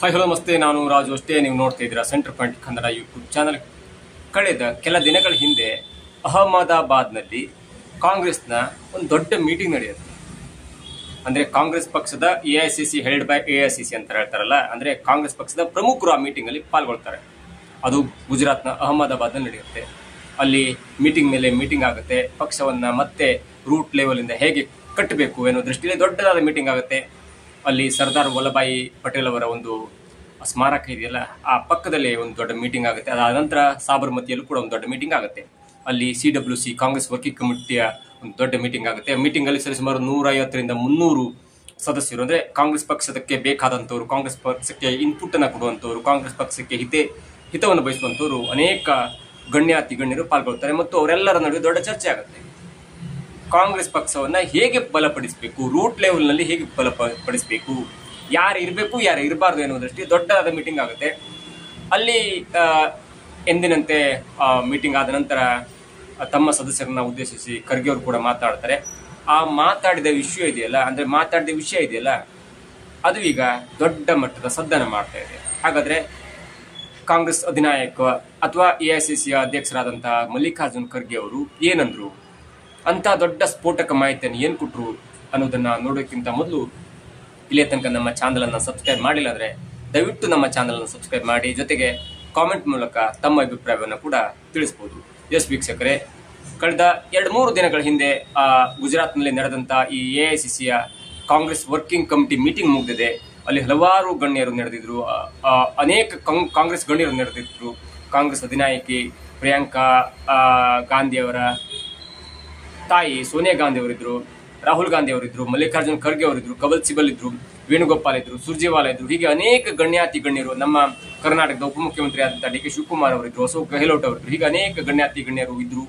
Hi hello ನಮಸ್ತೆ, ನಾನು ರಾಜು. ಅಷ್ಟೇ ನೀವು ನೋಡ್ತಾ ಇದ್ದೀರಾ centre point Kannada YouTube channel. ಕಳೆದ ಕೆಲ ದಿನಗಳ ಹಿಂದೆ ಅಹಮದಾಬಾದ್ನಲ್ಲಿ ಕಾಂಗ್ರೆಸ್ನ ಒಂದು ದೊಡ್ಡ ಮೀಟಿಂಗ್ ನಡೆಯುತ್ತೆ. ಅಂದ್ರೆ ಕಾಂಗ್ರೆಸ್ ಪಕ್ಷದ ಎಐಸಿಸಿ ಹೆಲ್ಡ್ ಬೈ ಎಐಸಿಸಿ ಅಂತ ಹೇಳ್ತಾರಲ್ಲ, ಅಂದ್ರೆ ಕಾಂಗ್ರೆಸ್ ಪಕ್ಷದ ಪ್ರಮುಖರು ಆ ಮೀಟಿಂಗ್ ಅಲ್ಲಿ ಪಾಲ್ಗೊಳ್ತಾರೆ. ಅದು ಗುಜರಾತ್ನ ಅಹಮದಾಬಾದ್ನಲ್ಲಿ ನಡೆಯುತ್ತೆ. ಅಲ್ಲಿ ಮೀಟಿಂಗ್ ಮೇಲೆ ಮೀಟಿಂಗ್ ಆಗುತ್ತೆ. ಪಕ್ಷವನ್ನ ಮತ್ತೆ ರೂಟ್ ಲೆವೆಲ್ ಇಂದ ಹೇಗೆ ಕಟ್ಟಬೇಕು ಅನ್ನೋ ದೃಷ್ಟಿಯಲ್ಲಿ ದೊಡ್ಡದಾದ ಮೀಟಿಂಗ್ ಆಗುತ್ತೆ. ಅಲ್ಲಿ ಸರ್ದಾರ್ ವಲ್ಲಭಾಯಿ ಪಟೇಲ್ ಅವರ ಒಂದು ಸ್ಮಾರಕ ಇದೆಯಲ್ಲ, ಆ ಪಕ್ಕದಲ್ಲಿ ಒಂದು ದೊಡ್ಡ ಮೀಟಿಂಗ್ ಆಗುತ್ತೆ. ಅದಾದ ನಂತರ ಸಾಬರ್ಮತಿಯಲ್ಲೂ ಕೂಡ ಒಂದು ದೊಡ್ಡ ಮೀಟಿಂಗ್ ಆಗುತ್ತೆ. ಅಲ್ಲಿ CWC ಕಾಂಗ್ರೆಸ್ ವರ್ಕಿಂಗ್ ಕಮಿಟಿಯ ಒಂದು ದೊಡ್ಡ ಮೀಟಿಂಗ್ ಆಗುತ್ತೆ. ಮೀಟಿಂಗ್ ಅಲ್ಲಿ ಸರಿಸುಮಾರು 150ರಿಂದ 300 ಸದಸ್ಯರು, ಅಂದ್ರೆ ಕಾಂಗ್ರೆಸ್ ಪಕ್ಷಕ್ಕೆ ಬೇಕಾದಂತವರು, ಕಾಂಗ್ರೆಸ್ ಪಕ್ಷಕ್ಕೆ ಇನ್ಪುಟ್ ಅನ್ನ ಕೊಡುವಂತವರು, ಕಾಂಗ್ರೆಸ್ ಪಕ್ಷಕ್ಕೆ ಹಿತವನ್ನು ಬಯಸುವಂತವರು ಅನೇಕ ಗಣ್ಯಾತಿ ಗಣ್ಯರು ಪಾಲ್ಗೊಳ್ತಾರೆ. ಮತ್ತು ಅವರೆಲ್ಲರ ನಡುವೆ ದೊಡ್ಡ ಚರ್ಚೆ ಆಗುತ್ತೆ. ಕಾಂಗ್ರೆಸ್ ಪಕ್ಷವನ್ನ ಹೇಗೆ ಬಲಪಡಿಸಬೇಕು, ರೂಟ್ ಲೆವೆಲ್ ನಲ್ಲಿ ಹೇಗೆ ಬಲಪಡಿಸಬೇಕು, ಯಾರು ಇರಬೇಕು ಯಾರು ಇರಬಾರ್ದು ಎನ್ನುವುದಷ್ಟೇ ದೊಡ್ಡದಾದ ಮೀಟಿಂಗ್ ಆಗುತ್ತೆ. ಅಲ್ಲಿ ಎಂದಿನಂತೆ ಮೀಟಿಂಗ್ ಆದ ನಂತರ ತಮ್ಮ ಸದಸ್ಯರನ್ನ ಉದ್ದೇಶಿಸಿ ಖರ್ಗೆ ಅವರು ಕೂಡ ಮಾತಾಡ್ತಾರೆ. ಆ ಮಾತಾಡಿದ ವಿಷಯ ಇದೆಯಲ್ಲ, ಅದು ಈಗ ದೊಡ್ಡ ಮಟ್ಟದ ಸದ್ದನ ಮಾಡ್ತಾ ಇದೆ. ಹಾಗಾದ್ರೆ ಕಾಂಗ್ರೆಸ್ ಅಧಿನಾಯಕ ಅಥವಾ ಎಐಸಿಸಿಯ ಅಧ್ಯಕ್ಷರಾದಂತಹ ಮಲ್ಲಿಕಾರ್ಜುನ್ ಖರ್ಗೆ ಅವರು ಏನಂದ್ರು, ಅಂತ ದೊಡ್ಡ ಸ್ಫೋಟಕ ಮಾಹಿತಿಯನ್ನು ಏನ್ ಕೊಟ್ರು ಅನ್ನೋದನ್ನ ನೋಡೋಕ್ಕಿಂತ ಮೊದಲು ಇಲ್ಲಿಯ ತನಕ ನಮ್ಮ ಚಾನಲ್ ಅನ್ನ ಸಬ್ಸ್ಕ್ರೈಬ್ ಮಾಡಿಲ್ಲ ಅಂದ್ರೆ ದಯವಿಟ್ಟು ನಮ್ಮ ಚಾನಲ್ ಅನ್ನು ಸಬ್ಸ್ಕ್ರೈಬ್ ಮಾಡಿ, ಜೊತೆಗೆ ಕಾಮೆಂಟ್ ಮೂಲಕ ತಮ್ಮ ಅಭಿಪ್ರಾಯವನ್ನು ಕೂಡ ತಿಳಿಸಬಹುದು. ಎಸ್ ವೀಕ್ಷಕರೇ, ಕಳೆದ 2-3 ದಿನಗಳ ಹಿಂದೆ ಗುಜರಾತ್ನಲ್ಲಿ ನಡೆದಂತ ಈ ಎಐಸಿಸಿಯ ಕಾಂಗ್ರೆಸ್ ವರ್ಕಿಂಗ್ ಕಮಿಟಿ ಮೀಟಿಂಗ್ ಮುಗಿದಿದೆ. ಅಲ್ಲಿ ಹಲವಾರು ಗಣ್ಯರು ನಡೆದಿದ್ರು, ಅನೇಕ ಕಾಂಗ್ರೆಸ್ ಗಣ್ಯರು ನಡೆದಿದ್ರು. ಕಾಂಗ್ರೆಸ್ ಅಧಿನಾಯಕಿ ಪ್ರಿಯಾಂಕಾ ಗಾಂಧಿ ಅವರ ತಾಯಿ ಸೋನಿಯಾ ಗಾಂಧಿ ಅವರಿದ್ರು, ರಾಹುಲ್ ಗಾಂಧಿ ಅವರಿದ್ರು, ಮಲ್ಲಿಕಾರ್ಜುನ್ ಖರ್ಗೆ ಅವರಿದ್ರು, ಕವಲ್ ಸಿಬಲ್ ಇದ್ರು, ವೇಣುಗೋಪಾಲ್ ಇದ್ರು, ಸುರ್ಜೇವಾಲಾ ಇದ್ರು. ಹೀಗೆ ಅನೇಕ ಗಣ್ಯಾತಿ ಗಣ್ಯರು, ನಮ್ಮ ಕರ್ನಾಟಕದ ಉಪಮುಖ್ಯಮಂತ್ರಿ ಆದಂತಹ DK ಶಿವಕುಮಾರ್ ಅವರಿದ್ರು, ಅಶೋಕ್ ಗೆಹ್ಲೋಟ್ ಅವರಿದ್ರು. ಹೀಗೆ ಅನೇಕ ಗಣ್ಯಾತಿ ಗಣ್ಯರು ಇದ್ರು.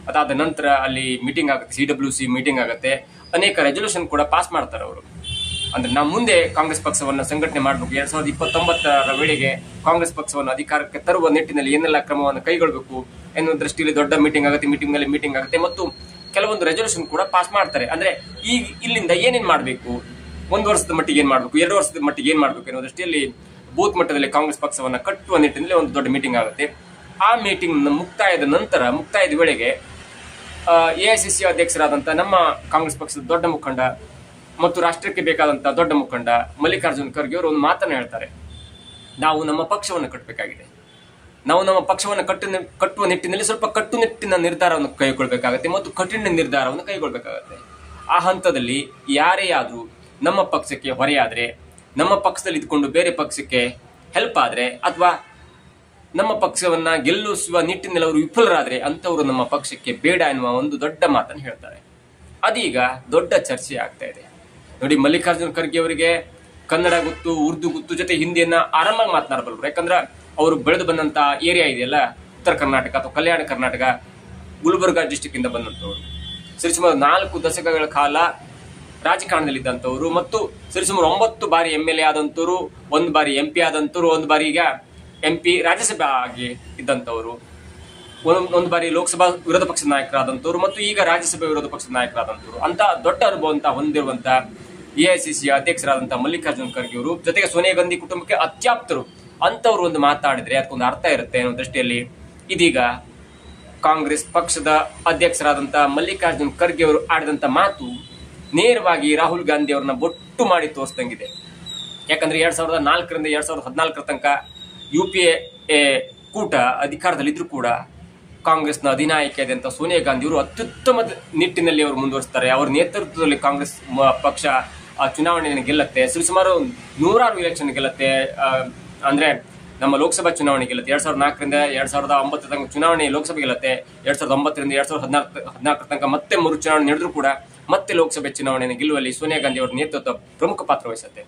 ಅದಾದ ನಂತರ ಅಲ್ಲಿ ಮೀಟಿಂಗ್ ಆಗುತ್ತೆ, CWC ಮೀಟಿಂಗ್ ಆಗುತ್ತೆ. ಅನೇಕ ರೆಸಲ್ಯೂಷನ್ ಕೂಡ ಪಾಸ್ ಮಾಡ್ತಾರೆ ಅವರು. ಅಂದ್ರೆ ನಾವು ಮುಂದೆ ಕಾಂಗ್ರೆಸ್ ಪಕ್ಷವನ್ನ ಸಂಘಟನೆ ಮಾಡಬೇಕು, 2029ರ ವೇಳೆಗೆ ಕಾಂಗ್ರೆಸ್ ಪಕ್ಷವನ್ನು ಅಧಿಕಾರಕ್ಕೆ ತರುವ ನಿಟ್ಟಿನಲ್ಲಿ ಏನೆಲ್ಲ ಕ್ರಮವನ್ನು ಕೈಗೊಳ್ಳಬೇಕು ಎನ್ನುವ ದೃಷ್ಟಿಯಲ್ಲಿ ದೊಡ್ಡ ಮೀಟಿಂಗ್ ಆಗುತ್ತೆ. ಮೀಟಿಂಗ್ ಆಗುತ್ತೆ ಮತ್ತು ಕೆಲವೊಂದು ರೆಸಲ್ಯೂಷನ್ ಕೂಡ ಪಾಸ್ ಮಾಡ್ತಾರೆ. ಅಂದ್ರೆ ಈಗ ಇಲ್ಲಿಂದ ಏನೇನ್ ಮಾಡಬೇಕು, 1 ವರ್ಷದ ಮಟ್ಟಿಗೆ ಏನ್ ಮಾಡಬೇಕು, 2 ವರ್ಷದ ಮಟ್ಟಿಗೆ ಏನ್ ಮಾಡಬೇಕು ಎನ್ನುವ ದೃಷ್ಟಿಯಲ್ಲಿ ಬೂತ್ ಮಟ್ಟದಲ್ಲಿ ಕಾಂಗ್ರೆಸ್ ಪಕ್ಷವನ್ನ ಕಟ್ಟುವ ನಿಟ್ಟಿನಲ್ಲಿ ಒಂದು ದೊಡ್ಡ ಮೀಟಿಂಗ್ ಆಗುತ್ತೆ. ಆ ಮೀಟಿಂಗ್ ಮುಕ್ತಾಯದ ವೇಳೆಗೆ ಎಐಸಿಸಿ ಅಧ್ಯಕ್ಷರಾದಂತಹ ನಮ್ಮ ಕಾಂಗ್ರೆಸ್ ಪಕ್ಷದ ದೊಡ್ಡ ಮುಖಂಡ ಮತ್ತು ರಾಷ್ಟ್ರಕ್ಕೆ ಬೇಕಾದಂತಹ ದೊಡ್ಡ ಮುಖಂಡ ಮಲ್ಲಿಕಾರ್ಜುನ್ ಖರ್ಗೆ ಅವರು ಒಂದು ಮಾತನ್ನ ಹೇಳ್ತಾರೆ. ನಾವು ನಮ್ಮ ಪಕ್ಷವನ್ನು ಕಟ್ಟಬೇಕಾಗಿದೆ. ನಾವು ನಮ್ಮ ಪಕ್ಷವನ್ನು ಕಟ್ಟುವ ನಿಟ್ಟಿನಲ್ಲಿ ಸ್ವಲ್ಪ ಕಟ್ಟುನಿಟ್ಟಿನ ನಿರ್ಧಾರವನ್ನು ಕೈಗೊಳ್ಳಬೇಕಾಗತ್ತೆ ಮತ್ತು ಕಠಿಣ ನಿರ್ಧಾರವನ್ನು ಕೈಗೊಳ್ಳಬೇಕಾಗತ್ತೆ. ಆ ಹಂತದಲ್ಲಿ ಯಾರೇ ಆದ್ರೂ ನಮ್ಮ ಪಕ್ಷಕ್ಕೆ ಹೊರೆಯಾದ್ರೆ, ನಮ್ಮ ಪಕ್ಷದಲ್ಲಿ ಇದ್ಕೊಂಡು ಬೇರೆ ಪಕ್ಷಕ್ಕೆ ಹೆಲ್ಪ್ ಆದ್ರೆ, ಅಥವಾ ನಮ್ಮ ಪಕ್ಷವನ್ನ ಗೆಲ್ಲಿಸುವ ನಿಟ್ಟಿನಲ್ಲಿ ಅವರು ವಿಫಲರಾದ್ರೆ ಅಂತವರು ನಮ್ಮ ಪಕ್ಷಕ್ಕೆ ಬೇಡ ಎನ್ನುವ ಒಂದು ದೊಡ್ಡ ಮಾತನ್ನು ಹೇಳ್ತಾರೆ. ಅದೀಗ ದೊಡ್ಡ ಚರ್ಚೆ ಆಗ್ತಾ ಇದೆ. ನೋಡಿ, ಮಲ್ಲಿಕಾರ್ಜುನ್ ಖರ್ಗೆ ಅವರಿಗೆ ಕನ್ನಡ ಗೊತ್ತು, ಉರ್ದು ಗೊತ್ತು, ಜೊತೆ ಹಿಂದಿಯನ್ನ ಆರಾಮಾಗಿ ಮಾತನಾಡಬಲ್ಲರು. ಯಾಕಂದ್ರೆ ಅವರು ಬೆಳೆದು ಬಂದಂತ ಏರಿಯಾ ಇದೆಯಲ್ಲ, ಉತ್ತರ ಕರ್ನಾಟಕ ಅಥವಾ ಕಲ್ಯಾಣ ಕರ್ನಾಟಕ, ಗುಲ್ಬರ್ಗಾ ಡಿಸ್ಟಿಕ್ ಇಂದ ಬಂದಂತವರು. ಸರಿಸುಮಾರು 4 ದಶಕಗಳ ಕಾಲ ರಾಜಕಾರಣದಲ್ಲಿದ್ದಂಥವ್ರು ಮತ್ತು ಸರಿಸುಮಾರು 9 ಬಾರಿ MLA ಆದಂತವರು, 1 ಬಾರಿ MP ಆದಂತವರು, 1 ಬಾರಿ ಈಗ MP ರಾಜ್ಯಸಭೆ ಆಗಿ ಇದ್ದಂಥವ್ರು, 1 ಬಾರಿ ಲೋಕಸಭಾ ವಿರೋಧ ಪಕ್ಷದ ನಾಯಕರಾದಂಥವ್ರು ಮತ್ತು ಈಗ ರಾಜ್ಯಸಭೆ ವಿರೋಧ ಪಕ್ಷದ ನಾಯಕರಾದಂಥವ್ರು. ಅಂತ ದೊಡ್ಡ ಅನುಭವ ಹೊಂದಿರುವಂತ ಎಐಸಿಸಿ ಅಧ್ಯಕ್ಷರಾದಂತಹ ಮಲ್ಲಿಕಾರ್ಜುನ್ ಖರ್ಗೆ ಅವರು, ಜೊತೆಗೆ ಸೋನಿಯಾ ಗಾಂಧಿ ಕುಟುಂಬಕ್ಕೆ ಅತ್ಯಾಪ್ತರು ಅಂತವ್ರು ಒಂದು ಮಾತಾಡಿದ್ರೆ ಅದಕ್ಕೊಂದು ಅರ್ಥ ಇರುತ್ತೆ ಅನ್ನೋ ದೃಷ್ಟಿಯಲ್ಲಿ ಇದೀಗ ಕಾಂಗ್ರೆಸ್ ಪಕ್ಷದ ಅಧ್ಯಕ್ಷರಾದಂತಹ ಮಲ್ಲಿಕಾರ್ಜುನ್ ಖರ್ಗೆ ಅವರು ಆಡಿದಂತ ಮಾತು ನೇರವಾಗಿ ರಾಹುಲ್ ಗಾಂಧಿ ಅವ್ರನ್ನ ಬೊಟ್ಟು ಮಾಡಿ ತೋರಿಸ್ದಂಗಿದೆ. ಯಾಕಂದ್ರೆ 2004ರಿಂದ 2014ರ ತನಕ UPA ಕೂಟ ಅಧಿಕಾರದಲ್ಲಿದ್ರು ಕೂಡ ಕಾಂಗ್ರೆಸ್ನ ಅಧಿನಾಯಕಿಯಾದಂತಹ ಸೋನಿಯಾ ಗಾಂಧಿ ಅವರು ಅತ್ಯುತ್ತಮ ನಿಟ್ಟಿನಲ್ಲಿ ಅವರು ಮುಂದುವರಿಸ್ತಾರೆ. ಅವರ ನೇತೃತ್ವದಲ್ಲಿ ಕಾಂಗ್ರೆಸ್ ಪಕ್ಷ ಚುನಾವಣೆಯನ್ನು ಗೆಲ್ಲುತ್ತೆ. ಸುಮಾರು 100 ಎಲೆಕ್ಷನ್ ಗೆಲ್ಲುತ್ತೆ. ಅಂದ್ರೆ ನಮ್ಮ ಲೋಕಸಭಾ ಚುನಾವಣೆ ಗೆಲ್ಲುತ್ತೆ. 2004ರಿಂದ 2009 ತನಕ ಚುನಾವಣೆ ಲೋಕಸಭೆ ಗೆಲ್ಲುತ್ತೆ. 2009ರಿಂದ 2014 ತನಕ ಮತ್ತೆ ಮರು ಚುನಾವಣೆ ನಡೆದ್ರು ಕೂಡ ಮತ್ತೆ ಲೋಕಸಭೆ ಚುನಾವಣೆಯನ್ನು ಗೆಲ್ಲುವಲ್ಲಿ ಸೋನಿಯಾ ಗಾಂಧಿ ಅವರ ನೇತೃತ್ವ ಪ್ರಮುಖ ಪಾತ್ರ ವಹಿಸುತ್ತೆ.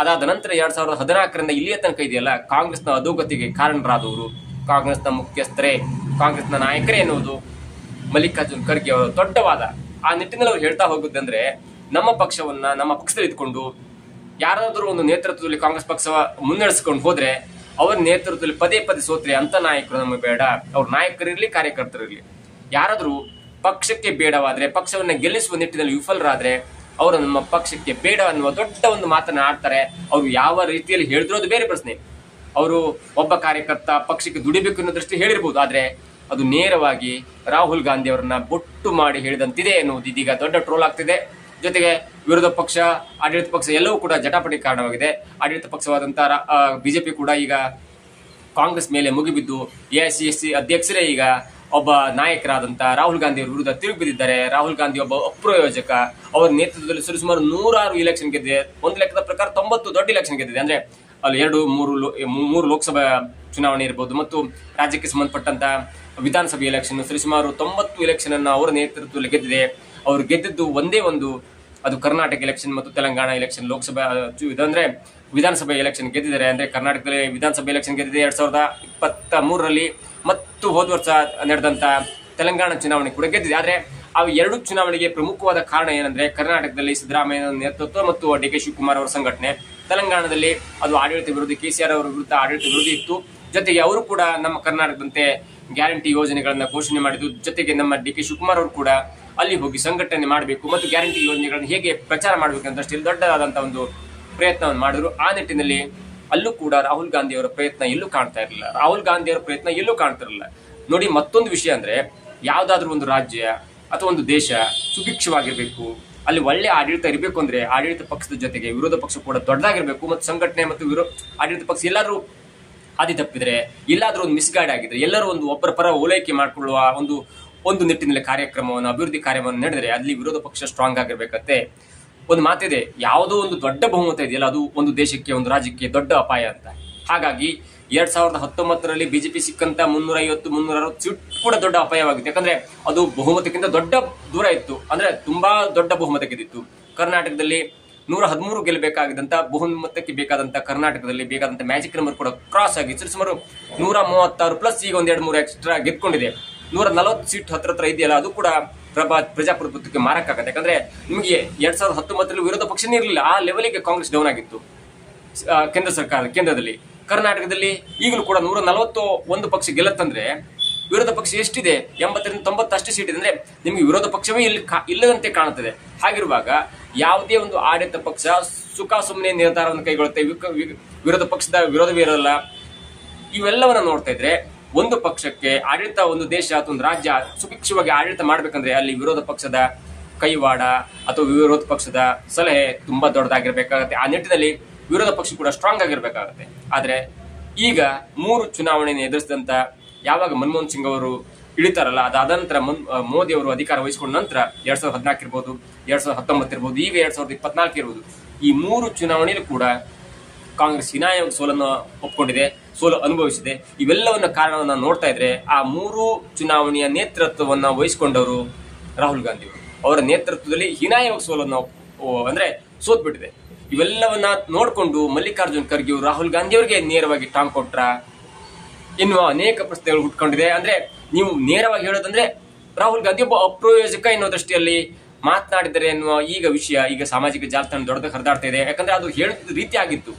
ಅದಾದ ನಂತರ 2014ರಿಂದ ಇಲ್ಲಿಯ ತನಕ ಇದೆಯಲ್ಲ, ಕಾಂಗ್ರೆಸ್ನ ಅಧೋಗತಿಗೆ ಕಾರಣರಾದವರು ಕಾಂಗ್ರೆಸ್ನ ಮುಖ್ಯಸ್ಥರೇ, ಕಾಂಗ್ರೆಸ್ನ ನಾಯಕರೇ ಎನ್ನುವುದು ಮಲ್ಲಿಕಾರ್ಜುನ್ ಖರ್ಗೆ ಅವರ ದೊಡ್ಡ ವಾದ. ಆ ನಿಟ್ಟಿನಲ್ಲಿ ಅವ್ರು ಹೇಳ್ತಾ ಹೋಗುದಂದ್ರೆ, ನಮ್ಮ ಪಕ್ಷದಲ್ಲಿ ಇದ್ಕೊಂಡು ಯಾರಾದ್ರೂ ಒಂದು ನೇತೃತ್ವದಲ್ಲಿ ಕಾಂಗ್ರೆಸ್ ಪಕ್ಷ ಮುನ್ನಡೆಸಿಕೊಂಡು ಹೋದ್ರೆ ಅವರ ನೇತೃತ್ವದಲ್ಲಿ ಪದೇ ಸೋತ್ರೆ ಅಂತ ನಾಯಕರು ನಮಗೆ ಬೇಡ. ಅವ್ರ ನಾಯಕರಿರ್ಲಿ, ಕಾರ್ಯಕರ್ತರಿರ್ಲಿ, ಯಾರಾದ್ರೂ ಪಕ್ಷಕ್ಕೆ ಬೇಡವಾದ್ರೆ, ಪಕ್ಷವನ್ನ ಗೆಲ್ಲಿಸುವ ನಿಟ್ಟಿನಲ್ಲಿ ವಿಫಲರಾದ್ರೆ ಅವರು ನಮ್ಮ ಪಕ್ಷಕ್ಕೆ ಬೇಡ ಅನ್ನುವ ದೊಡ್ಡ ಒಂದು ಮಾತನ್ನ ಆಡ್ತಾರೆ. ಅವರು ಯಾವ ರೀತಿಯಲ್ಲಿ ಹೇಳಿದ್ರು ಅದು ಬೇರೆ ಪ್ರಶ್ನೆ. ಅವರು ಒಬ್ಬ ಕಾರ್ಯಕರ್ತ ಪಕ್ಷಕ್ಕೆ ದುಡಿಬೇಕು ಅನ್ನೋ ದೃಷ್ಟಿ ಹೇಳಿರ್ಬೋದು, ಆದ್ರೆ ಅದು ನೇರವಾಗಿ ರಾಹುಲ್ ಗಾಂಧಿ ಅವರನ್ನ ಬೊಟ್ಟು ಮಾಡಿ ಹೇಳಿದಂತಿದೆ ಎನ್ನುವುದು ಇದೀಗ ದೊಡ್ಡ ಟ್ರೋಲ್ ಆಗ್ತಿದೆ. ಜೊತೆಗೆ ವಿರೋಧ ಪಕ್ಷ, ಆಡಳಿತ ಪಕ್ಷ ಎಲ್ಲವೂ ಕೂಡ ಜಟಾಪಟಿ ಕಾರಣವಾಗಿದೆ. ಆಡಳಿತ ಪಕ್ಷವಾದಂತಹ ಬಿಜೆಪಿ ಕೂಡ ಈಗ ಕಾಂಗ್ರೆಸ್ ಮೇಲೆ ಮುಗಿಬಿದ್ದು ಎಐಸಿಸಿ ಅಧ್ಯಕ್ಷರೇ ಈಗ ಒಬ್ಬ ನಾಯಕರಾದಂತಹ ರಾಹುಲ್ ಗಾಂಧಿ ಅವರ ವಿರುದ್ಧ ತಿರುಗಿ ಬಿದ್ದಿದ್ದಾರೆ. ರಾಹುಲ್ ಗಾಂಧಿ ಒಬ್ಬ ಅಪ್ರಯೋಜಕ, ಅವರ ನೇತೃತ್ವದಲ್ಲಿ ಸುಮಾರು 106 ಎಲೆಕ್ಷನ್ ಗೆದ್ದಿದೆ. ಒಂದು ಲೆಕ್ಕದ ಪ್ರಕಾರ 90 ದೊಡ್ಡ ಎಲೆಕ್ಷನ್ ಗೆದ್ದಿದೆ. ಅಂದ್ರೆ ಅಲ್ಲಿ 2-3 ಲೋಕಸಭಾ ಚುನಾವಣೆ ಇರಬಹುದು ಮತ್ತು ರಾಜ್ಯಕ್ಕೆ ಸಂಬಂಧಪಟ್ಟಂತ ವಿಧಾನಸಭೆ ಎಲೆಕ್ಷನ್ ಸರಿಸುಮಾರು 90 ಎಲೆಕ್ಷನ್ ಅನ್ನು ಅವರ ನೇತೃತ್ವದಲ್ಲಿ ಗೆದ್ದಿದೆ. ಅವರು ಗೆದ್ದಿದ್ದು ಒಂದೇ ಒಂದು, ಅದು ಕರ್ನಾಟಕ ಎಲೆಕ್ಷನ್ ಮತ್ತು ತೆಲಂಗಾಣ ಎಲೆಕ್ಷನ್ ಲೋಕಸಭಾ ಅಂದ್ರೆ ವಿಧಾನಸಭೆ ಎಲೆಕ್ಷನ್ ಗೆದ್ದಿದ್ದಾರೆ. ಅಂದ್ರೆ ಕರ್ನಾಟಕದಲ್ಲಿ ವಿಧಾನಸಭೆ ಎಲೆಕ್ಷನ್ ಗೆದ್ದಿದೆ 2023ರಲ್ಲಿ ಮತ್ತು ಹೋದ ವರ್ಷ ನಡೆದಂತ ತೆಲಂಗಾಣ ಚುನಾವಣೆ ಕೂಡ ಗೆದ್ದಿದೆ. ಆದ್ರೆ ಆ ಎರಡು ಚುನಾವಣೆಗೆ ಪ್ರಮುಖವಾದ ಕಾರಣ ಏನಂದ್ರೆ ಕರ್ನಾಟಕದಲ್ಲಿ ಸಿದ್ದರಾಮಯ್ಯ ನೇತೃತ್ವ ಮತ್ತು ಡಿ ಕೆ ಶಿವಕುಮಾರ್ ಅವರ ಸಂಘಟನೆ, ತೆಲಂಗಾಣದಲ್ಲಿ ಅದು ಆಡಳಿತ ವಿರೋಧಿ ಕೆಸಿಆರ್ ಅವರ ವಿರುದ್ಧ ಆಡಳಿತ ವಿರೋಧಿ ಇತ್ತು. ಜೊತೆಗೆ ಅವರು ಕೂಡ ನಮ್ಮ ಕರ್ನಾಟಕದಂತೆ ಗ್ಯಾರಂಟಿ ಯೋಜನೆಗಳನ್ನ ಘೋಷಣೆ ಮಾಡಿದ್ದು. ಜೊತೆಗೆ ನಮ್ಮ ಡಿ ಕೆ ಶಿವಕುಮಾರ್ ಅವರು ಕೂಡ ಅಲ್ಲಿ ಹೋಗಿ ಸಂಘಟನೆ ಮಾಡಬೇಕು ಮತ್ತು ಗ್ಯಾರಂಟಿ ಯೋಜನೆಗಳನ್ನು ಹೇಗೆ ಪ್ರಚಾರ ಮಾಡಬೇಕು ಅಂತ ಅಷ್ಟೇ ದೊಡ್ಡದಾದಂತಹ ಒಂದು ಪ್ರಯತ್ನವನ್ನು ಮಾಡಿದ್ರು. ಆ ನಿಟ್ಟಿನಲ್ಲಿ ಅಲ್ಲೂ ಕೂಡ ರಾಹುಲ್ ಗಾಂಧಿ ಅವರ ಪ್ರಯತ್ನ ಎಲ್ಲೂ ಕಾಣ್ತಾ ಇರಲಿಲ್ಲ. ರಾಹುಲ್ ಗಾಂಧಿ ಅವರ ಪ್ರಯತ್ನ ಎಲ್ಲೂ ಕಾಣ್ತಿರಲಿಲ್ಲ. ನೋಡಿ, ಮತ್ತೊಂದು ವಿಷಯ ಅಂದ್ರೆ ಯಾವ್ದಾದ್ರು ಒಂದು ರಾಜ್ಯ ಅಥವಾ ಒಂದು ದೇಶ ಸುಭಿಕ್ಷವಾಗಿರ್ಬೇಕು, ಅಲ್ಲಿ ಒಳ್ಳೆ ಆಡಳಿತ ಇರಬೇಕು ಅಂದ್ರೆ ಆಡಳಿತ ಪಕ್ಷದ ಜೊತೆಗೆ ವಿರೋಧ ಪಕ್ಷ ಕೂಡ ದೊಡ್ಡದಾಗಿರ್ಬೇಕು ಮತ್ತು ಸಂಘಟನೆ ಮತ್ತು ಆಡಳಿತ ಪಕ್ಷ ಎಲ್ಲರೂ ಹಾದಿ ತಪ್ಪಿದ್ರೆ, ಎಲ್ಲಾದ್ರೂ ಒಂದು ಮಿಸ್ಗೈಡ್ ಆಗಿದ್ರೆ, ಎಲ್ಲರೂ ಒಂದು ಒಬ್ಬರ ಪರ ಓಲೈಕೆ ಮಾಡಿಕೊಳ್ಳುವ ಒಂದು ನಿಟ್ಟಿನಲ್ಲಿ ಕಾರ್ಯಕ್ರಮವನ್ನು ಅಭಿವೃದ್ಧಿ ಕಾರ್ಯವನ್ನು ನಡೆದರೆ ಅಲ್ಲಿ ವಿರೋಧ ಪಕ್ಷ ಸ್ಟ್ರಾಂಗ್ ಆಗಿರ್ಬೇಕಂತೆ. ಒಂದು ಮಾತಿದೆ, ಯಾವುದೋ ಒಂದು ದೊಡ್ಡ ಬಹುಮತ ಇದೆಯಲ್ಲ ಅದು ಒಂದು ದೇಶಕ್ಕೆ ಒಂದು ರಾಜ್ಯಕ್ಕೆ ದೊಡ್ಡ ಅಪಾಯ ಅಂತ. ಹಾಗಾಗಿ 2019ರಲ್ಲಿ ಬಿಜೆಪಿ ಸಿಕ್ಕಂತ 350-360 ಸೀಟ್ ಕೂಡ ದೊಡ್ಡ ಅಪಾಯವಾಗಿತ್ತು. ಯಾಕಂದ್ರೆ ಅದು ಬಹುಮತಕ್ಕಿಂತ ದೊಡ್ಡ ದೂರ ಇತ್ತು, ಅಂದ್ರೆ ತುಂಬಾ ದೊಡ್ಡ ಬಹುಮತ ಗೆದ್ದಿತ್ತು. ಕರ್ನಾಟಕದಲ್ಲಿ 113 ಗೆಲ್ಲಬೇಕಾಗಿದ್ದಂತ ಬಹುಮತಕ್ಕೆ ಬೇಕಾದಂತ ಕರ್ನಾಟಕದಲ್ಲಿ ಬೇಕಾದಂತ ಮ್ಯಾಜಿಕ್ ನಂಬರ್ ಕೂಡ ಕ್ರಾಸ್ ಆಗಿ ಸುಮಾರು 136 ಪ್ಲಸ್ ಈಗ 2-3 ಎಕ್ಸ್ಟ್ರಾ ಗೆದ್ಕೊಂಡಿದೆ. 140 ಸೀಟ್ ಹತ್ರ ಇದೆಯಲ್ಲ, ಅದು ಕೂಡ ಪ್ರಜಾಪ್ರಭುತ್ವಕ್ಕೆ ಮಾರಕ್ಕಾಗತ್ತೆ. ಯಾಕಂದ್ರೆ ನಿಮಗೆ 2019ರಲ್ಲಿ ವಿರೋಧ ಪಕ್ಷನೇ ಇರಲಿಲ್ಲ, ಆ ಲೆವೆಲ್ಗೆ ಕಾಂಗ್ರೆಸ್ ಡೌನ್ ಆಗಿತ್ತು ಕೇಂದ್ರದಲ್ಲಿ. ಕರ್ನಾಟಕದಲ್ಲಿ ಈಗಲೂ ಕೂಡ 141 ಪಕ್ಷ ಗೆಲ್ಲತ್ತಂದ್ರೆ ವಿರೋಧ ಪಕ್ಷ ಎಷ್ಟಿದೆ? 80-90 ಅಷ್ಟು ಸೀಟ್ ಇದೆ. ಅಂದ್ರೆ ನಿಮ್ಗೆ ವಿರೋಧ ಪಕ್ಷವೇ ಇಲ್ಲದಂತೆ ಕಾಣುತ್ತದೆ. ಹಾಗಿರುವಾಗ ಯಾವುದೇ ಒಂದು ಆಡಳಿತ ಪಕ್ಷ ಸುಖ ಸುಮ್ಮನೆ ನಿರ್ಧಾರವನ್ನು ಕೈಗೊಳ್ಳುತ್ತೆ, ವಿರೋಧ ಪಕ್ಷದ ವಿರೋಧವೇ ಇರಲ್ಲ. ಇವೆಲ್ಲವನ್ನ ನೋಡ್ತಾ ಇದ್ರೆ ಒಂದು ಪಕ್ಷಕ್ಕೆ ಆಡಳಿತ, ಒಂದು ದೇಶ ಅಥವಾ ಒಂದು ರಾಜ್ಯ ಸುಭಿಕ್ಷವಾಗಿ ಆಡಳಿತ ಮಾಡ್ಬೇಕಂದ್ರೆ ಅಲ್ಲಿ ವಿರೋಧ ಪಕ್ಷದ ಕೈವಾಡ ಅಥವಾ ವಿರೋಧ ಪಕ್ಷದ ಸಲಹೆ ತುಂಬಾ ದೊಡ್ಡದಾಗಿರ್ಬೇಕಾಗತ್ತೆ. ಆ ನಿಟ್ಟಿನಲ್ಲಿ ವಿರೋಧ ಪಕ್ಷ ಕೂಡ ಸ್ಟ್ರಾಂಗ್ ಆಗಿರ್ಬೇಕಾಗತ್ತೆ. ಆದ್ರೆ ಈಗ 3 ಚುನಾವಣೆಯನ್ನು ಎದುರಿಸಿದಂತ ಯಾವಾಗ ಮನಮೋಹನ್ ಸಿಂಗ್ ಅವರು ಇಳಿತಾರಲ್ಲ, ಅದಾದ ನಂತರ ಮೋದಿ ಅವರು ಅಧಿಕಾರ ವಹಿಸಿಕೊಂಡ ನಂತರ 2014 ಇರ್ಬೋದು, 2019 ಇರ್ಬೋದು, ಈಗ 2024 ಇರ್ಬೋದು, ಈ 3 ಚುನಾವಣೆಯಲ್ಲೂ ಕೂಡ ಕಾಂಗ್ರೆಸ್ ಹೀನಾಯ ಸೋಲನ್ನು ಒಪ್ಕೊಂಡಿದೆ, ಸೋಲು ಅನುಭವಿಸಿದೆ. ಇವೆಲ್ಲವನ್ನ ಕಾರಣವನ್ನ ನೋಡ್ತಾ ಇದ್ರೆ ಆ 3 ಚುನಾವಣೆಯ ನೇತೃತ್ವವನ್ನ ವಹಿಸಿಕೊಂಡವರು ರಾಹುಲ್ ಗಾಂಧಿ ಅವರು, ಅವರ ನೇತೃತ್ವದಲ್ಲಿ ಹೀನಾಯವಾಗಿ ಸೋಲನ್ನು ಅಂದ್ರೆ ಸೋತ್ಬಿಟ್ಟಿದೆ. ಇವೆಲ್ಲವನ್ನ ನೋಡ್ಕೊಂಡು ಮಲ್ಲಿಕಾರ್ಜುನ್ ಖರ್ಗೆ ಅವರು ರಾಹುಲ್ ಗಾಂಧಿ ಅವರಿಗೆ ನೇರವಾಗಿ ಟಾಂಗ್ ಕೊಟ್ರ ಎನ್ನುವ ಅನೇಕ ಪ್ರಶ್ನೆಗಳು ಹುಟ್ಕೊಂಡಿದೆ. ಅಂದ್ರೆ ನೀವು ನೇರವಾಗಿ ಹೇಳೋದಂದ್ರೆ ರಾಹುಲ್ ಗಾಂಧಿ ಒಬ್ಬ ಅಪ್ರಯೋಜಕ ಎನ್ನುವ ದೃಷ್ಟಿಯಲ್ಲಿ ಮಾತನಾಡಿದರೆ ಎನ್ನುವ ಈಗ ವಿಷಯ ಈಗ ಸಾಮಾಜಿಕ ಜಾಲತಾಣ ದೊಡ್ಡದಾಗಿ ಹರಿದಾಡ್ತಾ ಇದೆ. ಯಾಕಂದ್ರೆ ಅದು ಹೇಳಿದ ರೀತಿ ಆಗಿತ್ತು.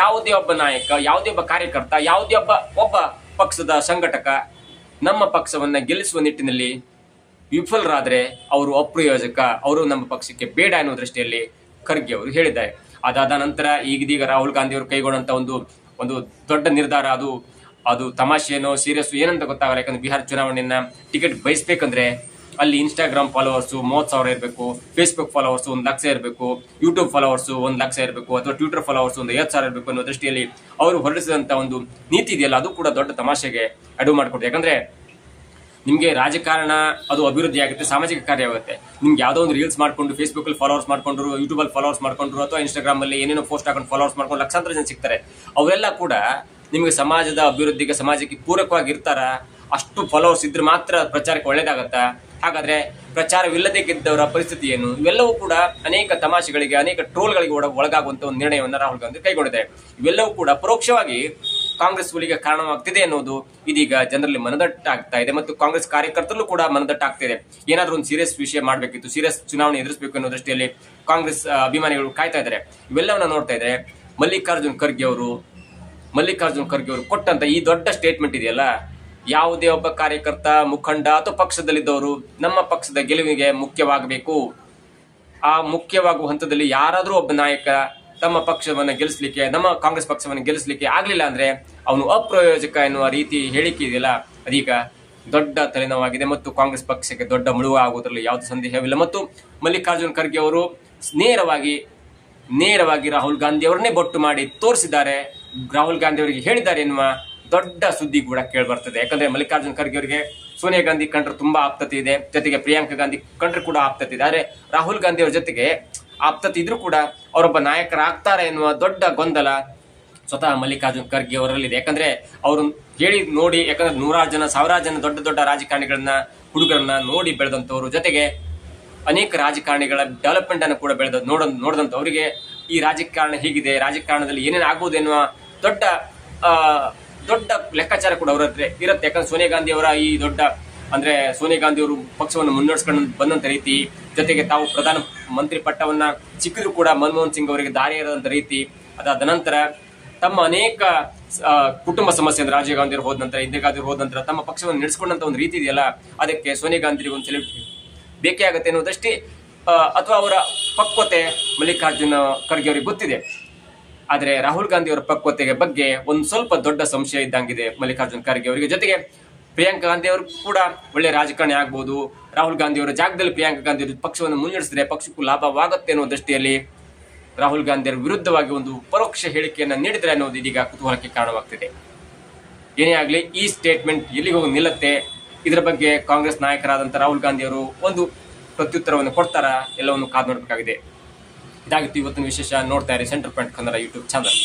ಯಾವುದೇ ಒಬ್ಬ ನಾಯಕ, ಯಾವುದೇ ಒಬ್ಬ ಕಾರ್ಯಕರ್ತ, ಯಾವುದೇ ಒಬ್ಬ ಪಕ್ಷದ ಸಂಘಟಕ ನಮ್ಮ ಪಕ್ಷವನ್ನ ಗೆಲ್ಲಿಸುವ ನಿಟ್ಟಿನಲ್ಲಿ ವಿಫಲರಾದ್ರೆ ಅವರು ಅಪ್ರಯೋಜಕ, ಅವರು ನಮ್ಮ ಪಕ್ಷಕ್ಕೆ ಬೇಡ ಎನ್ನುವ ದೃಷ್ಟಿಯಲ್ಲಿ ಖರ್ಗೆ ಅವರು ಹೇಳಿದ್ದಾರೆ. ಅದಾದ ನಂತರ ಈಗದೀಗ ರಾಹುಲ್ ಗಾಂಧಿ ಅವರು ಕೈಗೊಂಡಂತ ಒಂದು ದೊಡ್ಡ ನಿರ್ಧಾರ, ಅದು ತಮಾಷೆನೋ ಸೀರಿಯಸ್ ಏನಂತ ಗೊತ್ತಾಗಲ್ಲ. ಯಾಕಂದ್ರೆ ಬಿಹಾರ ಚುನಾವಣೆಯನ್ನ ಟಿಕೆಟ್ ಬಯಸ್ಬೇಕಂದ್ರೆ ಅಲ್ಲಿ ಇನ್ಸ್ಟಾಗ್ರಾಮ್ ಫಾಲೋವರ್ಸ್ 30,000 ಇರಬೇಕು, ಫೇಸ್ಬುಕ್ ಫಾಲೋವರ್ಸ್ 1 ಲಕ್ಷ ಇರಬೇಕು, ಯೂಟ್ಯೂಬ್ ಫಾಲೋವರ್ಸ್ 1 ಲಕ್ಷ ಇರಬೇಕು, ಅಥವಾ ಟ್ವಿಟರ್ ಫಾಲೋವರ್ಸ್ 50,000 ಇರಬೇಕು ಅನ್ನೋ ದೃಷ್ಟಿಯಲ್ಲಿ ಅವರು ಹೊರಡಿಸಿದಂತ ಒಂದು ನೀತಿ ಇದೆಯಲ್ಲ, ಅದು ಕೂಡ ದೊಡ್ಡ ತಮಾಷೆಗೆ ಅಡುಗೆ ಮಾಡಿಕೊಡುತ್ತೆ. ಯಾಕಂದ್ರೆ ನಿಮ್ಗೆ ರಾಜಕಾರಣ ಅದು ಅಭಿವೃದ್ಧಿ ಆಗುತ್ತೆ, ಸಾಮಾಜಿಕ ಕಾರ್ಯ ಆಗುತ್ತೆ. ನಿಮ್ಗೆ ಯಾವ್ದೋ ಒಂದು ರೀಲ್ಸ್ ಮಾಡ್ಕೊಂಡು ಫೇಸ್ಬುಕ್ ಅಲ್ಲಿ ಫಾಲೋವರ್ಸ್ ಮಾಡ್ಕೊಂಡ್ರು, ಯೂಟ್ಯೂಬ್ ಅಲ್ಲಿ ಫಾಲೋವರ್ಸ್ ಮಾಡ್ಕೊಂಡ್ರು, ಅಥವಾ ಇನ್ಸ್ಟಾಗ್ರಾಮ್ ಅಲ್ಲಿ ಏನೇನೋ ಪೋಸ್ಟ್ ಹಾಕೊಂಡು ಫಾಲೋವರ್ಸ್ ಮಾಡ್ಕೊಂಡು ಲಕ್ಷಾಂತರ ಜನ ಸಿಗ್ತಾರೆ. ಅವರೆಲ್ಲ ಕೂಡ ನಿಮ್ಗೆ ಸಮಾಜದ ಅಭಿವೃದ್ಧಿಗೆ, ಸಮಾಜಕ್ಕೆ ಪೂರಕವಾಗಿ ಇರ್ತಾರ? ಅಷ್ಟು ಫಾಲೋವರ್ಸ್ ಇದ್ರೆ ಮಾತ್ರ ಪ್ರಚಾರಕ್ಕೆ ಒಳ್ಳೇದಾಗತ್ತಾ? ಹಾಗಾದ್ರೆ ಪ್ರಚಾರವಿಲ್ಲದೆ ಗೆದ್ದವರ ಪರಿಸ್ಥಿತಿ ಏನು? ಇವೆಲ್ಲವೂ ಕೂಡ ಅನೇಕ ತಮಾಷೆಗಳಿಗೆ, ಅನೇಕ ಟ್ರೋಲ್ಗಳಿಗೆ ಒಳಗಾಗುವಂತ ಒಂದು ನಿರ್ಣಯವನ್ನ ರಾಹುಲ್ ಗಾಂಧಿ ಕೈಗೊಂಡಿದೆ. ಇವೆಲ್ಲವೂ ಕೂಡ ಪರೋಕ್ಷವಾಗಿ ಕಾಂಗ್ರೆಸ್ ಸೋಲಿಗೆ ಕಾರಣವಾಗ್ತಿದೆ ಅನ್ನೋದು ಇದೀಗ ಜನರಲ್ಲಿ ಮನದಟ್ಟಾಗ್ತಾ ಇದೆ ಮತ್ತು ಕಾಂಗ್ರೆಸ್ ಕಾರ್ಯಕರ್ತರಲ್ಲೂ ಕೂಡ ಮನದಟ್ಟಾಗ್ತಿದೆ. ಏನಾದ್ರೂ ಒಂದು ಸೀರಿಯಸ್ ವಿಷಯ ಮಾಡಬೇಕಿತ್ತು, ಸೀರಿಯಸ್ ಚುನಾವಣೆ ಎದುರಿಸಬೇಕು ಅನ್ನೋ ದೃಷ್ಟಿಯಲ್ಲಿ ಕಾಂಗ್ರೆಸ್ ಅಭಿಮಾನಿಗಳು ಕಾಯ್ತಾ ಇದ್ದಾರೆ. ಇವೆಲ್ಲವನ್ನ ನೋಡ್ತಾ ಇದ್ರೆ ಮಲ್ಲಿಕಾರ್ಜುನ್ ಖರ್ಗೆ ಅವರು ಕೊಟ್ಟಂತ ಈ ದೊಡ್ಡ ಸ್ಟೇಟ್ಮೆಂಟ್ ಇದೆಯಲ್ಲ, ಯಾವುದೇ ಒಬ್ಬ ಕಾರ್ಯಕರ್ತ, ಮುಖಂಡ ಅಥವಾ ಪಕ್ಷದಲ್ಲಿದ್ದವರು ನಮ್ಮ ಪಕ್ಷದ ಗೆಲುವಿಗೆ ಮುಖ್ಯವಾಗಬೇಕು, ಆ ಮುಖ್ಯವಾಗುವ ಹಂತದಲ್ಲಿ ಯಾರಾದರೂ ಒಬ್ಬ ನಾಯಕ ತಮ್ಮ ಪಕ್ಷವನ್ನು ಗೆಲ್ಲಿಸಲಿಕ್ಕೆ, ನಮ್ಮ ಕಾಂಗ್ರೆಸ್ ಪಕ್ಷವನ್ನು ಗೆಲ್ಲಿಸಲಿಕ್ಕೆ ಆಗ್ಲಿಲ್ಲ ಅಂದ್ರೆ ಅವನು ಅಪ್ರಯೋಜಕ ಎನ್ನುವ ರೀತಿ ಹೇಳಿಕೆ ಇದೆಯಲ್ಲ, ಅದೀಗ ದೊಡ್ಡ ತಲೆನೋವಾಗಿದೆ ಮತ್ತು ಕಾಂಗ್ರೆಸ್ ಪಕ್ಷಕ್ಕೆ ದೊಡ್ಡ ಮುಳುವು ಆಗುವುದರಲ್ಲಿ ಯಾವುದೇ ಸಂದೇಹವಿಲ್ಲ. ಮತ್ತು ಮಲ್ಲಿಕಾರ್ಜುನ್ ಖರ್ಗೆ ಅವರು ನೇರವಾಗಿ ರಾಹುಲ್ ಗಾಂಧಿ ಅವರನ್ನೇ ಬೊಟ್ಟು ಮಾಡಿ ತೋರಿಸಿದ್ದಾರೆ, ರಾಹುಲ್ ಗಾಂಧಿ ಅವರಿಗೆ ಹೇಳಿದ್ದಾರೆ ಎನ್ನುವ ದೊಡ್ಡ ಸುದ್ದಿ ಕೂಡ ಕೇಳಿಬರ್ತದೆ. ಯಾಕಂದ್ರೆ ಮಲ್ಲಿಕಾರ್ಜುನ್ ಖರ್ಗೆ ಅವರಿಗೆ ಸೋನಿಯಾ ಗಾಂಧಿ ಕಂಡ್ರೆ ತುಂಬಾ ಆಪ್ತತೆ ಇದೆ, ಜೊತೆಗೆ ಪ್ರಿಯಾಂಕಾ ಗಾಂಧಿ ಕಂಡ್ರೆ ಕೂಡ ಆಪ್ತತೆ ಇದೆ. ಆದ್ರೆ ರಾಹುಲ್ ಗಾಂಧಿ ಅವರ ಜೊತೆಗೆ ಆಪ್ತತೆ ಇದ್ರೂ ಕೂಡ ಅವರೊಬ್ಬ ನಾಯಕರಾಗ್ತಾರೆ ಎನ್ನುವ ದೊಡ್ಡ ಗೊಂದಲ ಸ್ವತಃ ಮಲ್ಲಿಕಾರ್ಜುನ್ ಖರ್ಗೆ ಅವರಲ್ಲಿದೆ. ಯಾಕಂದ್ರೆ ಅವರು ಹೇಳಿ ನೋಡಿ, ಯಾಕಂದ್ರೆ 100 ಜನ 1000 ಜನ ದೊಡ್ಡ ದೊಡ್ಡ ರಾಜಕಾರಣಿಗಳನ್ನ, ಹುಡುಗರನ್ನ ನೋಡಿ ಬೆಳೆದಂತವರು, ಜೊತೆಗೆ ಅನೇಕ ರಾಜಕಾರಣಿಗಳ ಡೆವಲಪ್ಮೆಂಟ್ ಅನ್ನು ಕೂಡ ನೋಡಿದಂತ ಅವರಿಗೆ ಈ ರಾಜಕಾರಣ ಹೀಗಿದೆ, ರಾಜಕಾರಣದಲ್ಲಿ ಏನೇನು ಆಗ್ಬೋದು ಎನ್ನುವ ದೊಡ್ಡ ಲೆಕ್ಕಾಚಾರ ಕೂಡ ಅವರ ಹತ್ರ ಇರುತ್ತೆ. ಯಾಕಂದ್ರೆ ಸೋನಿಯಾ ಗಾಂಧಿ ಅವರ ಈ ದೊಡ್ಡ ಅಂದ್ರೆ ಸೋನಿಯಾ ಗಾಂಧಿ ಅವರು ಪಕ್ಷವನ್ನು ಮುನ್ನಡೆಸ್ಕೊಂಡು ಬಂದಂತ ರೀತಿ, ಜೊತೆಗೆ ತಾವು ಪ್ರಧಾನ ಮಂತ್ರಿ ಪಟ್ಟವನ್ನ ಸಿಕ್ಕಿದ್ರು ಕೂಡ ಮನಮೋಹನ್ ಸಿಂಗ್ ಅವರಿಗೆ ದಾರಿ ಇರದಂತ ರೀತಿ, ಅದಾದ ನಂತರ ತಮ್ಮ ಅನೇಕ ಕುಟುಂಬ ಸಮಸ್ಯೆ ಅಂದ್ರೆ ರಾಜೀವ್ ಗಾಂಧಿ ಅವರು ಹೋದ ನಂತರ, ಇಂದಿರಾ ಗಾಂಧಿ ಹೋದ ನಂತರ ತಮ್ಮ ಪಕ್ಷವನ್ನು ನಡೆಸಿಕೊಂಡಂತ ಒಂದು ರೀತಿ ಇದೆಯಲ್ಲ, ಅದಕ್ಕೆ ಸೋನಿಯಾ ಗಾಂಧಿ ಒಂದು ಸೆಲೆಬ್ರಿಟಿ ಬೇಕೇ ಆಗುತ್ತೆ ಅನ್ನೋದಷ್ಟೇ ಅಥವಾ ಅವರ ಪಕ್ವತೆ ಮಲ್ಲಿಕಾರ್ಜುನ ಖರ್ಗೆ ಅವರಿಗೆ ಗೊತ್ತಿದೆ. ಆದ್ರೆ ರಾಹುಲ್ ಗಾಂಧಿ ಅವರ ಪಕ್ವತೆಗೆ ಬಗ್ಗೆ ಒಂದು ಸ್ವಲ್ಪ ದೊಡ್ಡ ಸಂಶಯ ಇದ್ದಂಗಿದೆ ಮಲ್ಲಿಕಾರ್ಜುನ್ ಖರ್ಗೆ ಅವರಿಗೆ. ಜೊತೆಗೆ ಪ್ರಿಯಾಂಕಾ ಗಾಂಧಿ ಅವರು ಕೂಡ ಒಳ್ಳೆ ರಾಜಕಾರಣಿ ಆಗ್ಬಹುದು, ರಾಹುಲ್ ಗಾಂಧಿ ಅವರ ಜಾಗದಲ್ಲಿ ಪ್ರಿಯಾಂಕಾ ಗಾಂಧಿ ಅವರು ಪಕ್ಷವನ್ನು ಮುನ್ನಡೆಸಿದ್ರೆ ಪಕ್ಷಕ್ಕೂ ಲಾಭವಾಗುತ್ತೆ ಅನ್ನೋ ದೃಷ್ಟಿಯಲ್ಲಿ ರಾಹುಲ್ ಗಾಂಧಿ ಅವರ ವಿರುದ್ಧವಾಗಿ ಒಂದು ಪರೋಕ್ಷ ಹೇಳಿಕೆಯನ್ನ ನೀಡಿದ್ರೆ ಅನ್ನೋದು ಇದೀಗ ಕುತೂಹಲಕ್ಕೆ ಕಾರಣವಾಗ್ತಿದೆ. ಏನೇ ಆಗ್ಲಿ, ಈ ಸ್ಟೇಟ್ಮೆಂಟ್ ಎಲ್ಲಿಗೆ ಹೋಗಿ ನಿಲ್ಲುತ್ತೆ, ಇದರ ಬಗ್ಗೆ ಕಾಂಗ್ರೆಸ್ ನಾಯಕರಾದಂಥ ರಾಹುಲ್ ಗಾಂಧಿ ಅವರು ಒಂದು ಪ್ರತ್ಯುತ್ತರವನ್ನು ಕೊಡ್ತಾರಾ, ಎಲ್ಲವನ್ನು ಕಾದು ನೋಡಬೇಕಾಗಿದೆ. ಇದಾಗಿತ್ತು ಇವತ್ತಿನ ವಿಶೇಷ. ನೋಡ್ತಾ ಇರಿ centre point Kannada YouTube channel.